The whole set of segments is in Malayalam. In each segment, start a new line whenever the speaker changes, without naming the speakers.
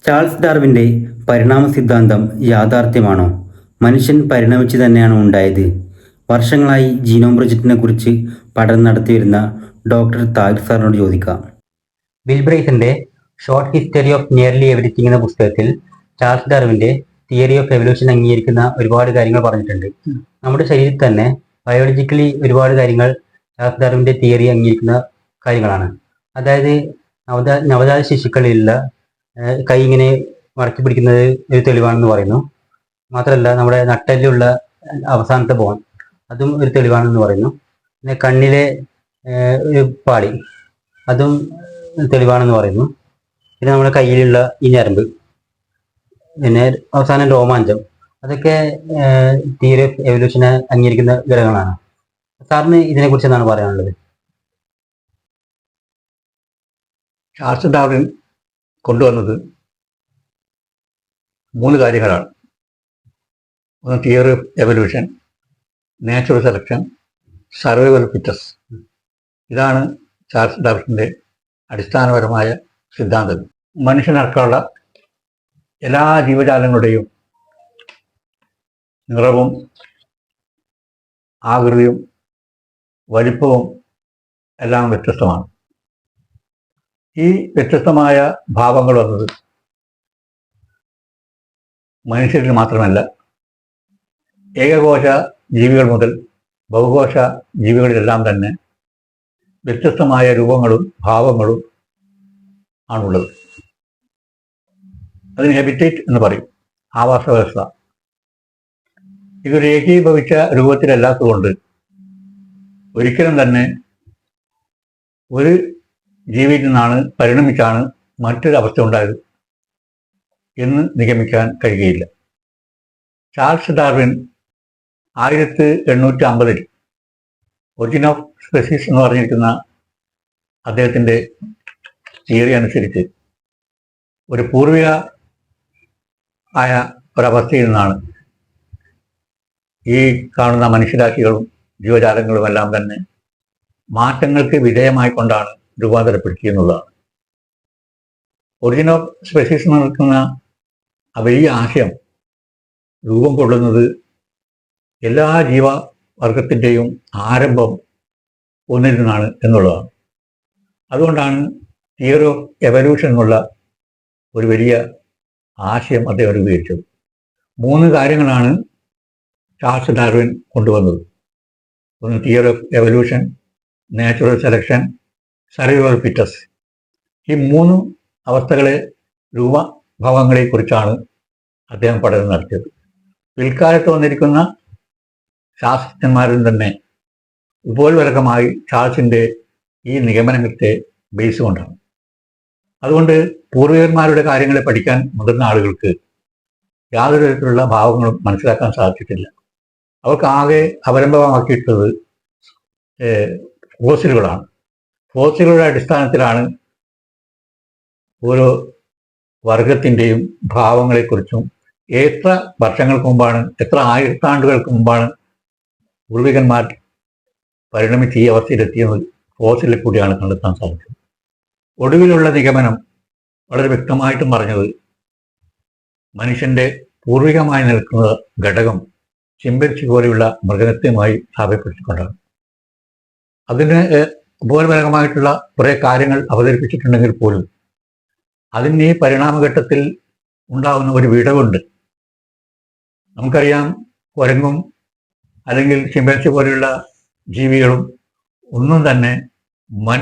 ചാൾസ് ഡാർവിൻ്റെ പരിണാമ സിദ്ധാന്തം യാഥാർത്ഥ്യമാണോ? മനുഷ്യൻ പരിണമിച്ചു തന്നെയാണോ ഉണ്ടായത്? വർഷങ്ങളായി ജീനോം പ്രൊജക്റ്റിനെ കുറിച്ച് പഠനം നടത്തിവരുന്ന ഡോക്ടർ താഹിർ സാറിനോട് ചോദിക്കാം. ബിൽ ബ്രൈസന്റെ short history of nearly everything എന്ന പുസ്തകത്തിൽ ചാൾസ് ഡാർവിൻ്റെ തിയറി ഓഫ് എവല്യൂഷൻ അംഗീകരിക്കുന്ന ഒരുപാട് കാര്യങ്ങൾ പറഞ്ഞിട്ടുണ്ട്. നമ്മുടെ ശരീരത്തിൽ തന്നെ ബയോളജിക്കലി ഒരുപാട് കാര്യങ്ങൾ ചാൾസ് ഡാർവിൻ്റെ തിയറി അംഗീകരിക്കുന്ന കാര്യങ്ങളാണ്. അതായത് നവജാത ശിശുക്കളിലുള്ള കൈ ഇങ്ങനെ മടക്കി പിടിക്കുന്നത് ഒരു തെളിവാണെന്ന് പറയുന്നു. മാത്രമല്ല നമ്മുടെ നട്ടലിലുള്ള അവസാനത്തെ ബോൺ അതും ഒരു തെളിവാണെന്ന് പറയുന്നു. പിന്നെ കണ്ണിലെ ഒരു പാളി അതും തെളിവാണെന്ന് പറയുന്നു. പിന്നെ നമ്മുടെ കയ്യിലുള്ള ഈ ഞരമ്പ്, പിന്നെ അവസാനം രോമാഞ്ചം, അതൊക്കെ തിയറി ഓഫ് എവല്യൂഷനെ അംഗീകരിക്കുന്ന ഘടകങ്ങളാണ്. സാറിന് ഇതിനെക്കുറിച്ച് എന്താണ് പറയാനുള്ളത്?
ചാൾസ് ഡാർവിൻ കൊണ്ടുവന്നത് 3 കാര്യങ്ങളാണ്. ഒന്ന് theory of evolution, natural selection, survival fit as. ഇതാണ് ചാൾസ് ഡാർവിൻ്റെ അടിസ്ഥാനപരമായ സിദ്ധാന്തം. മനുഷ്യനടക്കമുള്ള എല്ലാ ജീവജാലങ്ങളുടെയും നിറവും ആകൃതിയും വലിപ്പവും എല്ലാം വ്യത്യസ്തമാണ്. ഈ വ്യത്യസ്തമായ ഭാവങ്ങൾ വന്നത് മനുഷ്യരിൽ മാത്രമല്ല, ഏകകോശ ജീവികൾ മുതൽ ബഹുകോശ ജീവികളിലെല്ലാം തന്നെ വ്യത്യസ്തമായ രൂപങ്ങളും ഭാവങ്ങളും ആണുള്ളത്. അതിന് ഹെബിറ്റേറ്റ് എന്ന് പറയും, ആവാസ വ്യവസ്ഥ. ഇതൊരു ഏകീഭവിച്ച രൂപത്തിലല്ലാത്തതുകൊണ്ട് ഒരിക്കലും തന്നെ ഒരു ജീവിയിൽ നിന്നാണ് പരിണമിച്ചാണ് മറ്റൊരു അവസ്ഥ ഉണ്ടായത് എന്ന് നിഗമിക്കാൻ കഴിയുകയില്ല. ചാൾസ് ഡാർവിൻ 1850 ഒറിജിൻ ഓഫ് സ്പെസീസ് എന്ന് പറഞ്ഞിരിക്കുന്ന അദ്ദേഹത്തിൻ്റെ തിയറി അനുസരിച്ച് ഒരു പൂർവിക ആയ ഒരവസ്ഥയിൽ നിന്നാണ് ഈ കാണുന്ന മനുഷ്യരാശികളും ജീവജാലങ്ങളും എല്ലാം തന്നെ മാറ്റങ്ങൾക്ക് വിധേയമായിക്കൊണ്ടാണ് രൂപാന്തരപ്പെടുത്തിയെന്നുള്ളതാണ്. ഒറിജിൻ ഓഫ് സ്പെസീസ് എന്ന് നിൽക്കുന്ന ആ വലിയ ആശയം രൂപം കൊള്ളുന്നത് എല്ലാ ജീവവർഗത്തിൻ്റെയും ആരംഭം ഒന്നിൽ നിന്നാണ് എന്നുള്ളതാണ്. അതുകൊണ്ടാണ് തിയറി ഓഫ് എവല്യൂഷൻ എന്നുള്ള ഒരു വലിയ ആശയം അദ്ദേഹം രൂപീകരിച്ചത്. 3 കാര്യങ്ങളാണ് ചാൾസ് ഡാർവിൻ കൊണ്ടുവന്നത്. ഒന്ന് theory of evolution, natural selection, survival fit as. ഈ 3 അവസ്ഥകളെ, രൂപഭാവങ്ങളെക്കുറിച്ചാണ് അദ്ദേഹം പഠനം നടത്തിയത്. പിൽക്കാലത്ത് വന്നിരിക്കുന്ന ശാസ്ത്രജ്ഞന്മാരിൽ തന്നെ ഉപോത്വലകമായി ചാൾസിൻ്റെ ഈ നിഗമനത്തെ ബേസ് കൊണ്ടാണ്. അതുകൊണ്ട് പൂർവികന്മാരുടെ കാര്യങ്ങളെ പഠിക്കാൻ മുതിർന്ന ആളുകൾക്ക് യാതൊരു തരത്തിലുള്ള ഭാവങ്ങളും മനസ്സിലാക്കാൻ സാധിച്ചിട്ടില്ല. അവർക്ക് ആകെ അവലംബമാക്കിയിട്ടുള്ളത് ഫോസിലുകളാണ്. ഫോസിലുകളുടെ അടിസ്ഥാനത്തിലാണ് ഓരോ വർഗത്തിൻ്റെയും ഭാവങ്ങളെക്കുറിച്ചും എത്ര വർഷങ്ങൾക്ക് മുമ്പാണ്, എത്ര ആയിരത്താണ്ടുകൾക്ക് മുമ്പാണ് പൂർവികന്മാർ പരിണമിച്ച് ഈ അവസ്ഥയിലെത്തിയത് ഫോസിലിൽ കൂടിയാണ് കണ്ടെത്താൻ സാധിച്ചത്. ഒടുവിലുള്ള നിഗമനം വളരെ വ്യക്തമായിട്ടും പറഞ്ഞത് മനുഷ്യൻ്റെ പൂർവികമായി നിൽക്കുന്ന ഘടകം ചിമ്പൻസി പോലെയുള്ള മൃഗങ്ങളുമായി സാമ്യപ്പെടുത്തിക്കൊണ്ടാണ്. അതിന് ഉപോത്വലകമായിട്ടുള്ള കുറേ കാര്യങ്ങൾ അവതരിപ്പിച്ചിട്ടുണ്ടെങ്കിൽ പോലും അതിന് ഈ പരിണാമഘട്ടത്തിൽ ഉണ്ടാകുന്ന ഒരു വിടവുണ്ട്. നമുക്കറിയാം, കുരങ്ങും അല്ലെങ്കിൽ ചിമ്പൻസി പോലെയുള്ള ജീവികളും ഒന്നും തന്നെ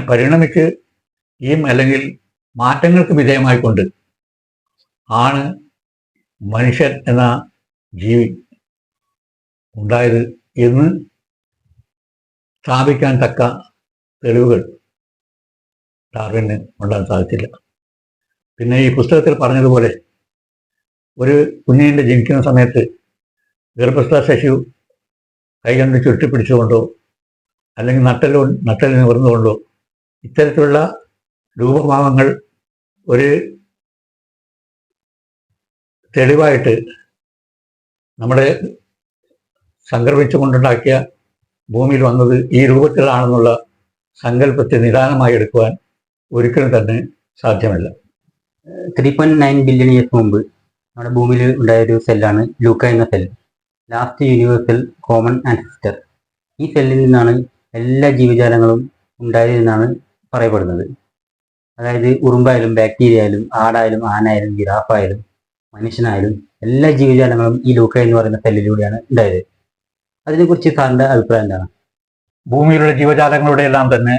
പരിണമിച്ച് അല്ലെങ്കിൽ മാറ്റങ്ങൾക്ക് വിധേയമായിക്കൊണ്ട് ആണ് മനുഷ്യൻ എന്ന ജീവി ഉണ്ടായത് എന്ന് സ്ഥാപിക്കാൻ തക്ക തെളിവുകൾ ഡാർവിന് ഉണ്ടാകാൻ സാധിച്ചില്ല. പിന്നെ ഈ പുസ്തകത്തിൽ പറഞ്ഞതുപോലെ ഒരു കുഞ്ഞിൻ്റെ ജനിക്കുന്ന സമയത്ത് ഗർഭസ്ഥ ശിശു കൈകൊണ്ട് ചുരുട്ടിപ്പിടിച്ചുകൊണ്ടോ അല്ലെങ്കിൽ നട്ടൽ നിവർന്നുകൊണ്ടോ ഇത്തരത്തിലുള്ള രൂപഭാവങ്ങൾ ഒരു തെളിവായിട്ട് നമ്മുടെ സംക്രമിച്ചുകൊണ്ടുണ്ടാക്കിയ ഭൂമിയിൽ വന്നത് ഈ രൂപത്തിലാണെന്നുള്ള സങ്കല്പത്തെ നിദാനമായി എടുക്കുവാൻ ഒരിക്കലും തന്നെ സാധ്യമല്ല.
3.9 ബില്യൺ ഇയേഴ്സ് മുമ്പ് നമ്മുടെ ഭൂമിയിൽ ഉണ്ടായ ഒരു സെല്ലാണ് ലൂക്ക എന്ന cell. Last universal common ancestor. ഈ സെല്ലിൽ നിന്നാണ് എല്ലാ ജീവജാലങ്ങളും ഉണ്ടായത് എന്നാണ് പറയപ്പെടുന്നത്. അതായത് ഉറുമ്പായാലും ബാക്ടീരിയ ആയാലും ആടായാലും ആനായാലും ജിറാഫായാലും മനുഷ്യനായാലും എല്ലാ ജീവജാലങ്ങളും ഈ ലൂക്ക എന്ന് പറയുന്ന സെല്ലിലൂടെയാണ് ഉണ്ടായത്. അതിനെക്കുറിച്ച് സാറിന്റെ അഭിപ്രായം എന്താണ്?
ഭൂമിയിലുള്ള ജീവജാലങ്ങളുടെ എല്ലാം തന്നെ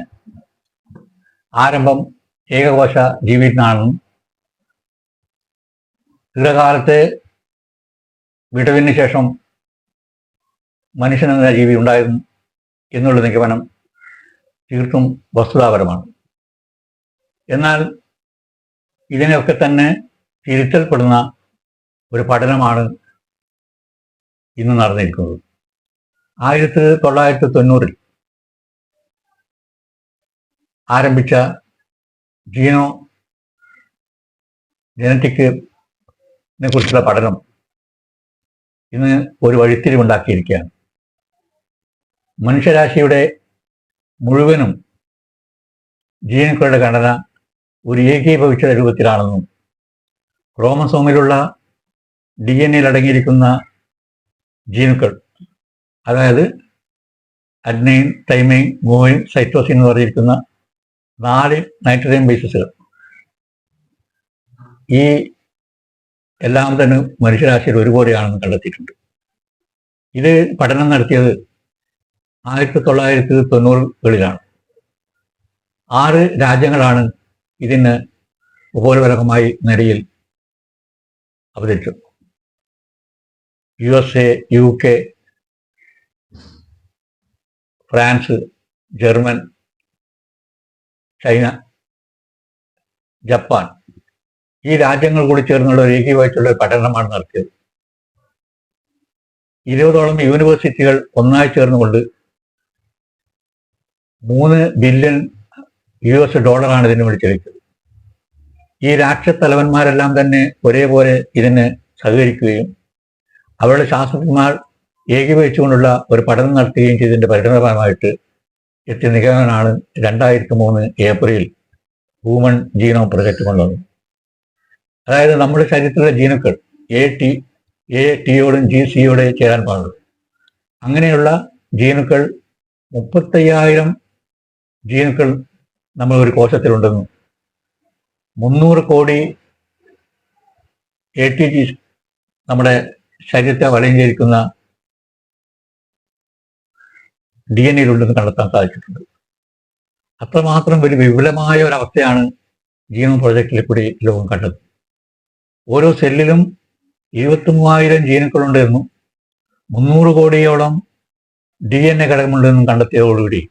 ആരംഭം ഏകകോശ ജീവിയിൽ നിന്നാണെന്നും ദീർഘകാലത്തെ വിടവിന് ശേഷം മനുഷ്യൻ എന്ന ജീവി ഉണ്ടായിരുന്നു എന്നുള്ള നിഗമനം തീർത്തും വസ്തുതാപരമാണ്. എന്നാൽ ഇതിനെയൊക്കെ തന്നെ തിരുത്തൽപ്പെടുന്ന ഒരു പഠനമാണ് ഇന്ന് നടന്നിരിക്കുന്നത്. 1990 ആരംഭിച്ച ജനറ്റിക്കിനെ കുറിച്ചുള്ള പഠനം ഇന്ന് ഒരു വഴിത്തിരിവുണ്ടാക്കിയിരിക്കുകയാണ്. മനുഷ്യരാശിയുടെ മുഴുവനും ജീനുക്കളുടെ ഘടന ഒരു ഏകീഭവിച്ച രൂപത്തിലാണെന്നും ക്രോമസോമിലുള്ള DNA അടങ്ങിയിരിക്കുന്ന ജീനുക്കൾ, അതായത് അഡ്നൈൻ, തൈമൈൻ, ഗുവൈൻ, സൈറ്റോസിൻ എന്ന് പറഞ്ഞിരിക്കുന്ന 4 നൈട്രജൻ ബേസസുകൾ, ഈ എല്ലാം തന്നെ മനുഷ്യരാശിയിൽ ഒരുപോലെയാണെന്ന് കണ്ടെത്തിയിട്ടുണ്ട്. ഇത് പഠനം നടത്തിയത് 1990-കളിലാണ്. 6 രാജ്യങ്ങളാണ് ഇതിന് ഉപോത്ഫലകമായി നിലയിൽ അവതരിച്ചത്. USA, UK, France, German, China, Japan, ഈ രാജ്യങ്ങൾ കൂടി ചേർന്നുള്ള ഒരു ഏകീഭവിച്ചുള്ള പഠനമാണ് നടത്തിയത്. 20ഓളം യൂണിവേഴ്സിറ്റികൾ ഒന്നായി ചേർന്നുകൊണ്ട് $3 ബില്യൺ ഇതിന് വേണ്ടി ചെലവിച്ചത്. ഈ രാഷ്ട്രത്തലവന്മാരെല്ലാം തന്നെ ഒരേപോലെ ഇതിന് സഹകരിക്കുകയും അവരുടെ ശാസ്ത്രജ്ഞന്മാർ ഏകീഭവിച്ചുകൊണ്ടുള്ള ഒരു പഠനം നടത്തുകയും ചെയ്തതിൻ്റെ പരിണതഫലമായിട്ട് എത്തിയ നിഗമനമാണ് 2003 ഏപ്രിൽ ഹ്യൂമൻ ജീനോം പ്രൊജക്റ്റ് കൊണ്ടുവന്നത്. അതായത് നമ്മുടെ ശരീരത്തിലെ ജീനുക്കൾ ടിയോടും GCയോടെ ചേരാൻ പാടുള്ളൂ. അങ്ങനെയുള്ള ജീനുക്കൾ 35,000 ജീനുക്കൾ നമ്മൾ ഒരു കോശത്തിലുണ്ടെന്നും 300 കോടി ATG നമ്മുടെ ശരീരത്തെ വളഞ്ഞിരിക്കുന്ന DNA-യിലുണ്ടെന്ന് കണ്ടെത്താൻ സാധിച്ചിട്ടുണ്ട്. അത്രമാത്രം ഒരു വിപുലമായ ഒരവസ്ഥയാണ് ജീനോം പ്രൊജക്റ്റിലെ കൂടി ലോകം കണ്ടത്. ഓരോ സെല്ലിലും 23,000 ജീനുക്കളുണ്ടെന്നും 300 കോടിയോളം DNA ഘടകമുണ്ടെന്നും കണ്ടെത്തിയതോടുകൂടി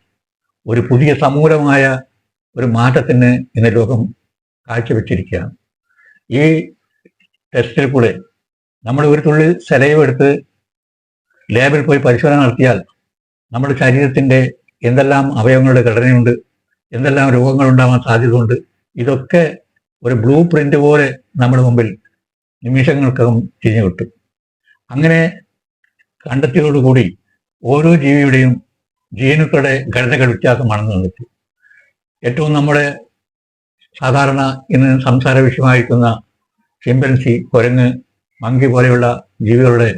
ഒരു പുതിയ സമൂലമായ ഒരു മാറ്റത്തിന് ഇന്ന് ലോകം കാഴ്ചവെച്ചിരിക്കുകയാണ്. ഈ ടെസ്റ്റിൽ കൂടെ നമ്മൾ ഒരു തുള്ളി സലൈവ് എടുത്ത് ലാബിൽ പോയി പരിശോധന നടത്തിയാൽ നമ്മുടെ ശരീരത്തിൻ്റെ എന്തെല്ലാം അവയവങ്ങളുടെ ഘടനയുണ്ട്, എന്തെല്ലാം രോഗങ്ങൾ ഉണ്ടാവാൻ സാധ്യതയുണ്ട്, ഇതൊക്കെ ഒരു ബ്ലൂ പ്രിന്റ് പോലെ നമ്മുടെ മുമ്പിൽ നിമിഷങ്ങൾക്കകം തിരിഞ്ഞു കിട്ടും. അങ്ങനെ കണ്ടെത്തിയതോടുകൂടി ഓരോ ജീവിയുടെയും ജീനുക്കളുടെ ഘടനകൾ വ്യത്യാസമാണെന്ന് കണ്ടെത്തി. ഏറ്റവും നമ്മുടെ സാധാരണ ഇന്ന് സംസാര വിഷയമായിരിക്കുന്ന ചിമ്പൻസി, കുരങ്ങ്, മങ്കി പോലെയുള്ള ജീവികളുടെ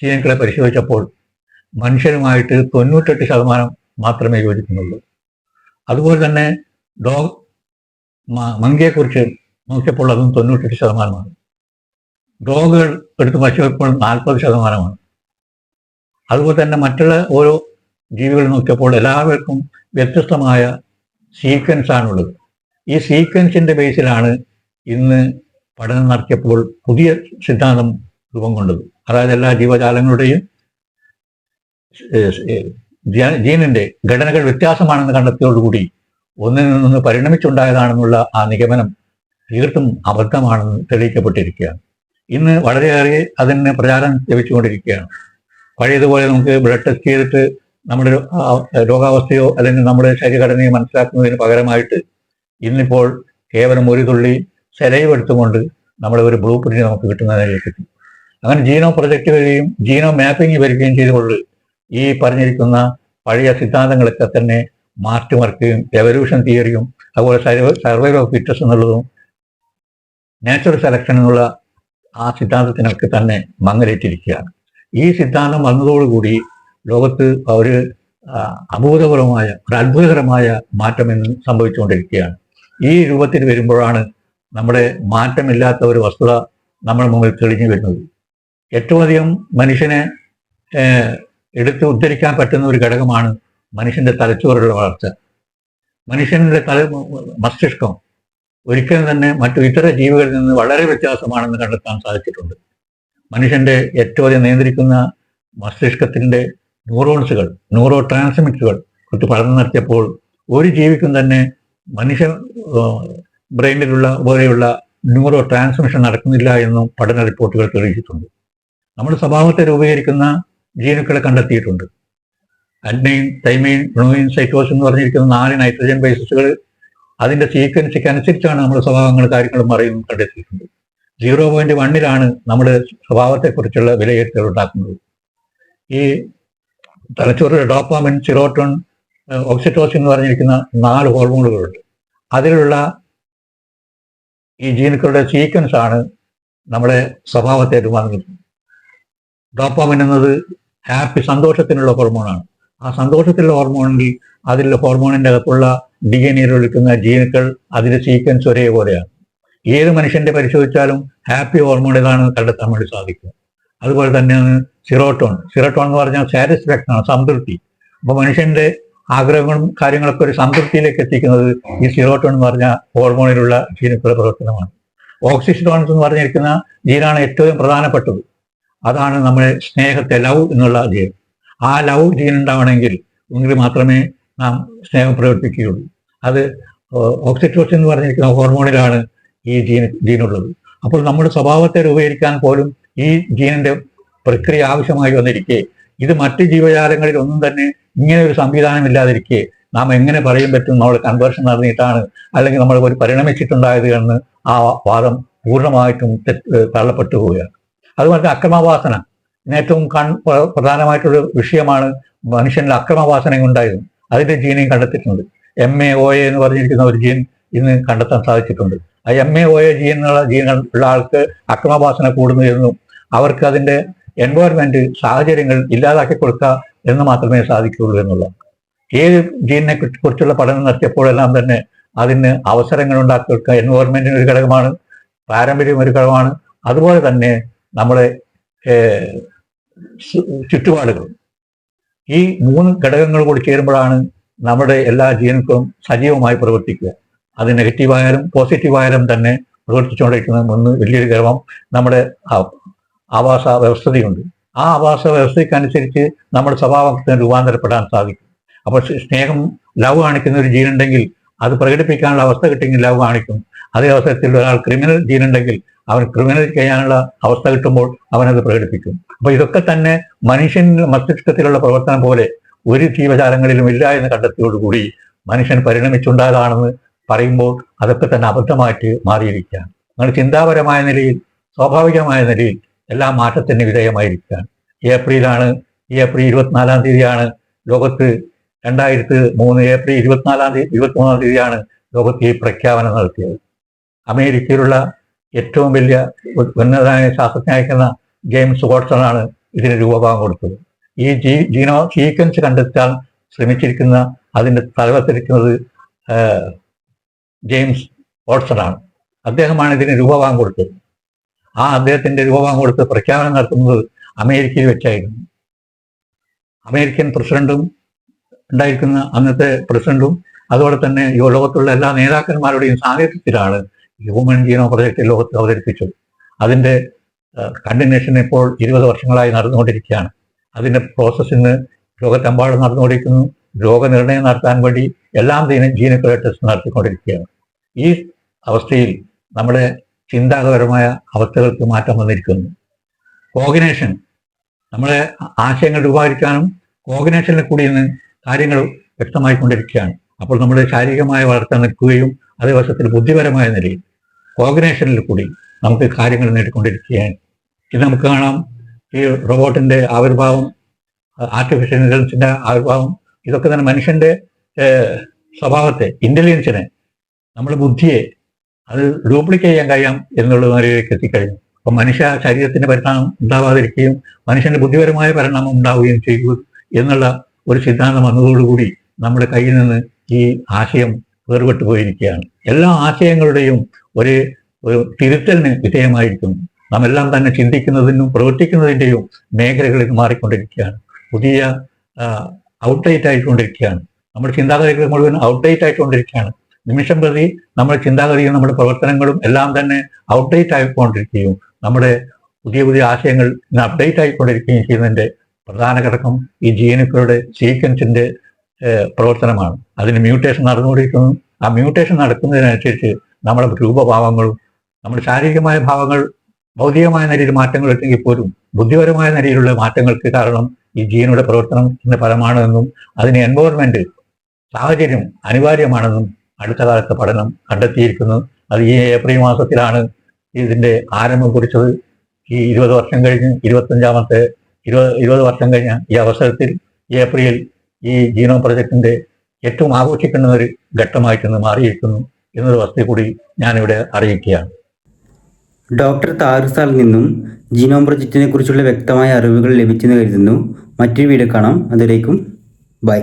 ജീനുക്കളെ പരിശോധിച്ചപ്പോൾ മനുഷ്യരുമായിട്ട് 98% മാത്രമേ യോജിക്കുന്നുള്ളൂ. അതുപോലെ തന്നെ മങ്കിയെക്കുറിച്ച് നോക്കിയപ്പോൾ അതും 98%. ഡോഗുകൾ എടുത്ത് പരിശോധിച്ചപ്പോൾ 40%. അതുപോലെ തന്നെ മറ്റുള്ള ഓരോ ജീവികൾ നോക്കിയപ്പോൾ എല്ലാവർക്കും വ്യത്യസ്തമായ സീക്വൻസ് ആണുള്ളത്. ഈ സീക്വൻസിന്റെ ബേസിലാണ് ഇന്ന് പഠനം നടത്തിയപ്പോൾ പുതിയ സിദ്ധാന്തം രൂപം കൊണ്ടത്. അതായത് എല്ലാ ജീവജാലങ്ങളുടെയും ജീനിന്റെ ഘടനകൾ വ്യത്യാസമാണെന്ന് കണ്ടെത്തിയോടുകൂടി ഒന്നിൽ നിന്ന് പരിണമിച്ചുണ്ടായതാണെന്നുള്ള ആ നിഗമനം തീർത്തും അബദ്ധമാണെന്ന് തെളിയിക്കപ്പെട്ടിരിക്കുകയാണ്. ഇന്ന് വളരെയേറെ അതിന് പ്രചാരം ലഭിച്ചുകൊണ്ടിരിക്കുകയാണ്. പഴയതുപോലെ നമുക്ക് ബ്ലഡ് ടെസ്റ്റ് ചെയ്തിട്ട് നമ്മുടെ രോഗാവസ്ഥയോ അല്ലെങ്കിൽ നമ്മുടെ ശരീരഘടനയോ മനസ്സിലാക്കുന്നതിന് പകരമായിട്ട് ഇന്നിപ്പോൾ കേവലം ഒരു തുള്ളി സലൈവ് എടുത്തുകൊണ്ട് നമ്മുടെ ഒരു ബ്ലൂ പ്രിന്റ് നമുക്ക് കിട്ടുന്നതിലേക്ക് എത്തി. അങ്ങനെ ജീനോ പ്രൊജക്റ്റ് വരികയും ജീനോ മാപ്പിംഗ് വരികയും ചെയ്തുകൊണ്ട് ഈ പറഞ്ഞിരിക്കുന്ന പഴയ സിദ്ധാന്തങ്ങളൊക്കെ തന്നെ മാറ്റിമറിക്കുകയും എവല്യൂഷൻ തിയറിയും അതുപോലെ സർവൈവൽ ഓഫ് ഫിറ്റസ് എന്നുള്ളതും നാച്ചുറൽ സെലക്ഷൻ എന്നുള്ള ആ സിദ്ധാന്തത്തിനൊക്കെ തന്നെ മങ്ങലേറ്റിരിക്കുകയാണ്. ഈ സിദ്ധാന്തം വന്നതോടുകൂടി ലോകത്ത് ഒരു അഭൂതപൂർവമായ ഒരു അത്ഭുതകരമായ മാറ്റം ഇന്ന് സംഭവിച്ചുകൊണ്ടിരിക്കുകയാണ്. ഈ രൂപത്തിൽ വരുമ്പോഴാണ് നമ്മുടെ മാറ്റമില്ലാത്ത ഒരു വസ്തുത നമ്മുടെ മുമ്പിൽ തെളിഞ്ഞു വരുന്നത്. ഏറ്റവും അധികം മനുഷ്യനെ എടുത്ത് ഉദ്ധരിക്കാൻ പറ്റുന്ന ഒരു ഘടകമാണ് മനുഷ്യന്റെ തലച്ചോറുള്ള വളർച്ച. മനുഷ്യന്റെ മസ്തിഷ്കം ഒരിക്കലും തന്നെ മറ്റു ഇതര ജീവികളിൽ നിന്ന് വളരെ വ്യത്യാസമാണെന്ന് കണ്ടെത്താൻ സാധിച്ചിട്ടുണ്ട്. മനുഷ്യന്റെ ഏറ്റവും അധികം നിയന്ത്രിക്കുന്ന മസ്തിഷ്കത്തിന്റെ ന്യൂറോൺസുകൾ, ന്യൂറോ ട്രാൻസ്മിറ്ററുകൾ കുറിച്ച് പഠനം നടത്തിയപ്പോൾ ഒരു ജീവിക്കും തന്നെ മനുഷ്യ ബ്രെയിനിലുള്ള പോലെയുള്ള ന്യൂറോ ട്രാൻസ്മിഷൻ നടക്കുന്നില്ല എന്നും പഠന റിപ്പോർട്ടുകൾ തെളിയിച്ചിട്ടുണ്ട്. നമ്മുടെ സ്വഭാവത്തെ രൂപീകരിക്കുന്ന ജീനുക്കളെ കണ്ടെത്തിയിട്ടുണ്ട്. അഡ്നൈൻ, തൈമൈൻ, ഗ്ലൂയിൻ, സൈറ്റോസിൻ എന്ന് പറഞ്ഞിരിക്കുന്ന 4 നൈട്രജൻ ബേസിസുകൾ അതിന്റെ സീക്വൻസിക്ക് അനുസരിച്ചാണ് നമ്മുടെ സ്വഭാവങ്ങൾ കാര്യങ്ങളും അറിയുന്നത് കണ്ടെത്തിയിട്ടുണ്ട്. 0.1 നമ്മുടെ സ്വഭാവത്തെക്കുറിച്ചുള്ള വിലയിരുത്തൽ ഉണ്ടാക്കുന്നത്. ഈ തലച്ചോറിലെ ഡോപ്പാമിൻ, സിറോട്ടോൺ, ഓക്സിറ്റോസിൻ എന്ന് പറഞ്ഞിരിക്കുന്ന 4 ഹോർമോണുകളുണ്ട്. അതിലുള്ള ഈ ജീനുക്കളുടെ സീക്വൻസ് ആണ് നമ്മുടെ സ്വഭാവത്തെ രൂപാന്തരിക്കുന്നത്. ഡോപ്പാമിൻ എന്നത് ഹാപ്പി, സന്തോഷത്തിനുള്ള ഹോർമോണാണ്. ആ സന്തോഷത്തിലുള്ള ഹോർമോണിൽ അതിലുള്ള ഹോർമോണിന്റെ അകത്തുള്ള DNA വിളിക്കുന്ന ജീനുക്കൾ അതിന്റെ സീക്വൻസ് ഒരേപോലെയാണ്. ഏത് മനുഷ്യന്റെ പരിശോധിച്ചാലും ഹാപ്പി ഹോർമോൺ ഏതാണ് കണ്ടെത്താൻ വേണ്ടി സാധിക്കും. അതുപോലെ തന്നെയാണ് സിറോട്ടോൺ. സിറോട്ടോൺ എന്ന് പറഞ്ഞാൽ സാറ്റിസ്ഫാക്ഷൻ ആണ്, സംതൃപ്തി. അപ്പൊ മനുഷ്യന്റെ ആഗ്രഹങ്ങളും കാര്യങ്ങളൊക്കെ ഒരു സംതൃപ്തിയിലേക്ക് എത്തിക്കുന്നത് ഈ സിറോട്ടോൺ എന്ന് പറഞ്ഞ ഹോർമോണിലുള്ള ജീനുക്കളുടെ പ്രവർത്തനമാണ്. ഓക്സിറ്റോൺസ് എന്ന് പറഞ്ഞിരിക്കുന്ന ജീനാണ് ഏറ്റവും പ്രധാനപ്പെട്ടത്. അതാണ് നമ്മുടെ സ്നേഹത്തെ, ലവ് എന്നുള്ള ജീൻ. ആ ലവ് ജീൻ ഉണ്ടാവണമെങ്കിൽ മാത്രമേ നാം സ്നേഹം പ്രകടിപ്പിക്കുകയുള്ളൂ. അത് ഓക്സിറ്റോസിൻ എന്ന് പറഞ്ഞിരിക്കുന്ന ഹോർമോണിലാണ് ഈ ജീനുള്ളത്. അപ്പോൾ നമ്മുടെ സ്വഭാവത്തെ രൂപീകരിക്കാൻ പോലും ഈ ജീനിന്റെ പ്രക്രിയ ആവശ്യമായി വന്നിരിക്കെ, ഇത് മറ്റ് ജീവജാലങ്ങളിൽ ഒന്നും തന്നെ ഇങ്ങനെ ഒരു സംവിധാനം ഇല്ലാതിരിക്കെ നാം എങ്ങനെ പറയും പറ്റും നമ്മൾ കൺവേർഷൻ നടന്നിട്ടാണ് അല്ലെങ്കിൽ നമ്മൾ ഒരു പരിണമിച്ചിട്ടുണ്ടായത് എന്ന് ആ വാദം പൂർണ്ണമായിട്ടും തള്ളപ്പെട്ടു പോവുകയാണ്. അതുപോലെ അക്രമവാസന ഏറ്റവും പ്രധാനമായിട്ടുള്ള വിഷയമാണ്. മനുഷ്യനിൽ അക്രമവാസന ഉണ്ടായിരുന്നു. അതിന്റെ ജീനെയും കണ്ടെത്തിയിട്ടുണ്ട്. MAOA എന്ന് പറഞ്ഞിരിക്കുന്ന ഒരു ജീൻ ഇന്ന് കണ്ടെത്താൻ സാധിച്ചിട്ടുണ്ട്. ആ MAOA ജീൻ എന്നുള്ള ജീനുള്ള ആൾക്ക് അക്രമവാസന കൂടുന്നു എന്നും അവർക്ക് അതിന്റെ എൻവയോൺമെന്റ്, സാഹചര്യങ്ങൾ ഇല്ലാതാക്കി കൊടുക്കുക എന്ന് മാത്രമേ സാധിക്കുകയുള്ളൂ എന്നുള്ള ഏത് ജീനിനെ കുറിച്ചുള്ള പഠനം നടത്തിയപ്പോഴെല്ലാം തന്നെ അതിന് അവസരങ്ങൾ ഉണ്ടാക്കി കൊടുക്കുക എൻവയോൺമെന്റിന് ഒരു ഘടകമാണ്, പാരമ്പര്യം ഒരു ഘടകമാണ്, അതുപോലെ തന്നെ നമ്മുടെ ചുറ്റുപാടുകൾ. ഈ 3 ഘടകങ്ങൾ കൂടി ചേരുമ്പോഴാണ് നമ്മുടെ എല്ലാ ജീനുക്കളും സജീവമായി പ്രവർത്തിക്കുക. അത് നെഗറ്റീവായാലും പോസിറ്റീവായാലും തന്നെ പ്രവർത്തിച്ചുകൊണ്ടിരിക്കുന്ന ഒന്ന് വലിയൊരു ഘടകം നമ്മുടെ ആവാസ വ്യവസ്ഥതയുണ്ട്. ആ ആവാസ വ്യവസ്ഥയ്ക്കനുസരിച്ച് നമ്മുടെ സ്വഭാവത്തിന് രൂപാന്തരപ്പെടാൻ സാധിക്കും. അപ്പോൾ സ്നേഹം, ലവ് കാണിക്കുന്ന ഒരു ജീനുണ്ടെങ്കിൽ അത് പ്രകടിപ്പിക്കാനുള്ള അവസ്ഥ കിട്ടിയെങ്കിൽ ലവ് കാണിക്കും. അതേ അവസരത്തിൽ ഒരാൾ ക്രിമിനൽ ജീനുണ്ടെങ്കിൽ അവൻ ക്രിമിനൽ ചെയ്യാനുള്ള അവസ്ഥ കിട്ടുമ്പോൾ അവനത് പ്രകടിപ്പിക്കും. അപ്പൊ ഇതൊക്കെ തന്നെ മനുഷ്യൻ മസ്തിഷ്കത്തിലുള്ള പ്രവർത്തനം പോലെ ഒരു ജീവജാലങ്ങളിലും ഇല്ല എന്ന് കണ്ടെത്തിയോടുകൂടി മനുഷ്യൻ പരിണമിച്ചുണ്ടായതാണെന്ന് പറയുമ്പോൾ അതൊക്കെ തന്നെ അബദ്ധമായിട്ട് മാറിയിരിക്കുകയാണ്. നിങ്ങൾ ചിന്താപരമായ നിലയിൽ, സ്വാഭാവികമായ നിലയിൽ എല്ലാ മാറ്റത്തിന് വിധേയമായിരിക്കുകയാണ്. ഈ ഏപ്രിൽ 24-ാം തീയതിയാണ് ലോകത്ത് 2003 ഏപ്രിൽ 23-ാം തീയതിയാണ് ലോകത്ത് ഈ പ്രഖ്യാപനം നടത്തിയത്. അമേരിക്കയിലുള്ള ഏറ്റവും വലിയ ഉന്നതനായ ശാസ്ത്രജ്ഞനായിരിക്കുന്ന ജെയിംസ് വാട്സൺ ആണ് ഇതിന് രൂപഭാഗം കൊടുത്തത്. ഈ ജീനോ സീക്വൻസ് കണ്ടെത്താൻ ശ്രമിച്ചിരിക്കുന്ന അതിന്റെ തലവത്തിരിക്കുന്നത് ജെയിംസ് വാട്സൺ ആണ്. അദ്ദേഹമാണ് ഇതിന് രൂപഭാഗം കൊടുത്തത്. ആ അദ്ദേഹത്തിന്റെ രൂപഭാഗം കൊടുത്ത് പ്രഖ്യാപനം നടത്തുന്നത് അമേരിക്കയിൽ വെച്ചായിരുന്നു. അമേരിക്കൻ പ്രസിഡന്റും ഉണ്ടായിരിക്കുന്ന അന്നത്തെ പ്രസിഡന്റും അതുപോലെ തന്നെ ഈ ലോകത്തുള്ള എല്ലാ നേതാക്കന്മാരുടെയും സാന്നിധ്യത്തിലാണ് ഹ്യൂമൻ ജീനോം പ്രൊജക്ട് ലോകത്ത് അവതരിപ്പിച്ചത്. അതിന്റെ കണ്ടിന്യൂഷൻ ഇപ്പോൾ 20 വർഷങ്ങളായി നടന്നുകൊണ്ടിരിക്കുകയാണ്. അതിന്റെ പ്രോസസ്സ് ഇന്ന് ലോകത്തെമ്പാടും നടന്നുകൊണ്ടിരിക്കുന്നു. രോഗനിർണയം നടത്താൻ വേണ്ടി എല്ലാം ജീനുക്കളുടെ ടെസ്റ്റ് നടത്തിക്കൊണ്ടിരിക്കുകയാണ്. ഈ അവസ്ഥയിൽ നമ്മുടെ ചിന്താപരമായ അവസ്ഥകൾക്ക് മാറ്റം വന്നിരിക്കുന്നു. കോഗ്നേഷൻ, നമ്മളെ ആശയങ്ങൾ രൂപീകരിക്കാനും കോഗ്നേഷനിൽ കൂടി ഇന്ന് കാര്യങ്ങൾ വ്യക്തമായിക്കൊണ്ടിരിക്കുകയാണ്. അപ്പോൾ നമ്മുടെ ശാരീരികമായ വളർച്ച നിൽക്കുകയും അതേ വശത്തിൽ ബുദ്ധിപരമായ നിലയിൽ കോഗ്നേഷനിൽ കൂടി നമുക്ക് കാര്യങ്ങൾ നേടിക്കൊണ്ടിരിക്കുകയാണ്. ഇത് നമുക്ക് കാണാം. ഈ റോബോട്ടിന്റെ ആവിർഭാവം, ആർട്ടിഫിഷ്യൽ ഇന്റലിജൻസിന്റെ ആവിർഭാവം, ഇതൊക്കെ തന്നെ മനുഷ്യന്റെ സ്വഭാവത്തെ, ഇന്റലിജൻസിനെ, നമ്മുടെ ബുദ്ധിയെ അത് ഡ്യൂപ്ലിക്കേറ്റ് ചെയ്യാൻ കഴിയാം എന്നുള്ള നിലയിലേക്ക് എത്തിക്കഴിഞ്ഞു. അപ്പൊ മനുഷ്യ ശരീരത്തിന്റെ പരിണാമം ഉണ്ടാവാതിരിക്കുകയും മനുഷ്യന്റെ ബുദ്ധിപരമായ പരിണാമം ഉണ്ടാവുകയും ചെയ്തു എന്നുള്ള ഒരു സിദ്ധാന്തം വന്നതോടുകൂടി നമ്മുടെ കയ്യിൽ നിന്ന് ഈ ആശയം വേർപെട്ടു പോയിരിക്കുകയാണ്. എല്ലാ ആശയങ്ങളുടെയും ഒരു തിരുത്തലിന് വിധേയമായിരിക്കുന്നു. നാം എല്ലാം തന്നെ ചിന്തിക്കുന്നതിനും പ്രവർത്തിക്കുന്നതിൻ്റെയും മേഖലകളിൽ മാറിക്കൊണ്ടിരിക്കുകയാണ്. പുതിയ ഔട്ട്ഡേറ്റ് ആയിക്കൊണ്ടിരിക്കുകയാണ്. നമ്മുടെ ചിന്താഗതികൾ മുഴുവൻ ഔട്ട്ഡേറ്റ് ആയിക്കൊണ്ടിരിക്കുകയാണ്. നിമിഷം പ്രതി നമ്മുടെ ചിന്താഗതിയും നമ്മുടെ പ്രവർത്തനങ്ങളും എല്ലാം തന്നെ ഔട്ട്ഡേറ്റ് ആയിക്കൊണ്ടിരിക്കുകയും നമ്മുടെ പുതിയ പുതിയ ആശയങ്ങൾ ഇന്ന് അപ്ഡേറ്റ് ആയിക്കൊണ്ടിരിക്കുകയും ചെയ്യുന്നതിൻ്റെ പ്രധാന ഘടകം ഈ ജീനുക്കളുടെ സീക്വൻസിന്റെ പ്രവർത്തനമാണ്. അതിന് മ്യൂട്ടേഷൻ നടന്നുകൊണ്ടിരിക്കുന്നു. ആ മ്യൂട്ടേഷൻ നടക്കുന്നതിനനുസരിച്ച് നമ്മുടെ രൂപഭാവങ്ങളും നമ്മുടെ ശാരീരികമായ ഭാവങ്ങൾ ഭൗതികമായ നിലയിൽ മാറ്റങ്ങൾ എത്തുമെങ്കിൽ പോലും ബുദ്ധിപരമായ നിലയിലുള്ള മാറ്റങ്ങൾക്ക് കാരണം ഈ ജീനുടെ പ്രവർത്തനം ഇന്ന് ഫലമാണെന്നും അതിന് എൻവയോൺമെന്റ് സാഹചര്യം അനിവാര്യമാണെന്നും അടുത്ത കാലത്തെ പഠനം കണ്ടെത്തിയിരിക്കുന്നു. അത് ഈ ഏപ്രിൽ മാസത്തിലാണ് ഇതിന്റെ ആരംഭം കുറിച്ചത്. ഈ 20 വർഷം കഴിഞ്ഞ് 20 വർഷം കഴിഞ്ഞ ഈ അവസരത്തിൽ ഏപ്രിൽ ഈ ജീനോം പ്രൊജക്ടിന്റെ ഏറ്റവും ആഘോഷിക്കുന്ന ഒരു ഘട്ടമായിട്ടൊന്ന് മാറിയിരിക്കുന്നു എന്നൊരു വസ്തു കൂടി ഞാനിവിടെ അറിയിക്കുകയാണ്.
ഡോക്ടർ താഹിർ സാറിൽ നിന്നും ജീനോം പ്രൊജക്റ്റിനെ കുറിച്ചുള്ള വ്യക്തമായ അറിവുകൾ ലഭിച്ചെന്ന് കരുതുന്നു. മറ്റൊരു വീഡിയോ കാണാം. അതിലേക്കും ബൈ.